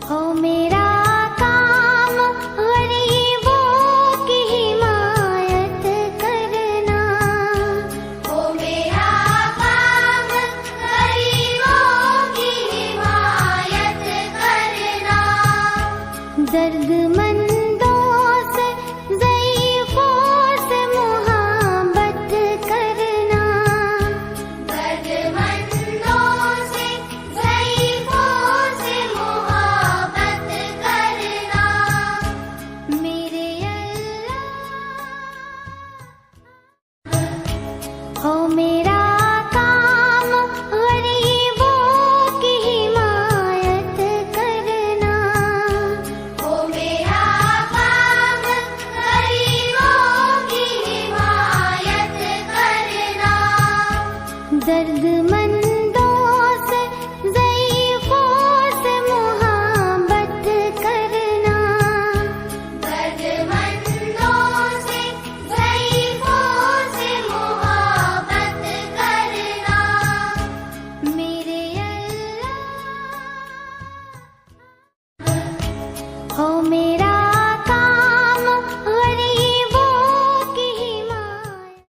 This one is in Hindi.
हो मेरा काम गरीबों की हिमायत करना, हो मेरा काम गरीबों की हिमायत करना, दर्दमंदों से ज़ईफ़ों से मुहब्बत करना, दर्दमंदों से ज़ईफ़ों से मुहब्बत करना, मेरे अल्लाह। हो मेरा काम गरीबों की हिमायत करना, हो मेरा काम गरीबों की हिमायत करना, दर्दमंदों से ज़ईफ़ों से मुहब्बत करना, दर्दमंदों से ज़ईफ़ों से मुहब्बत करना, मेरे अल्लाह। हो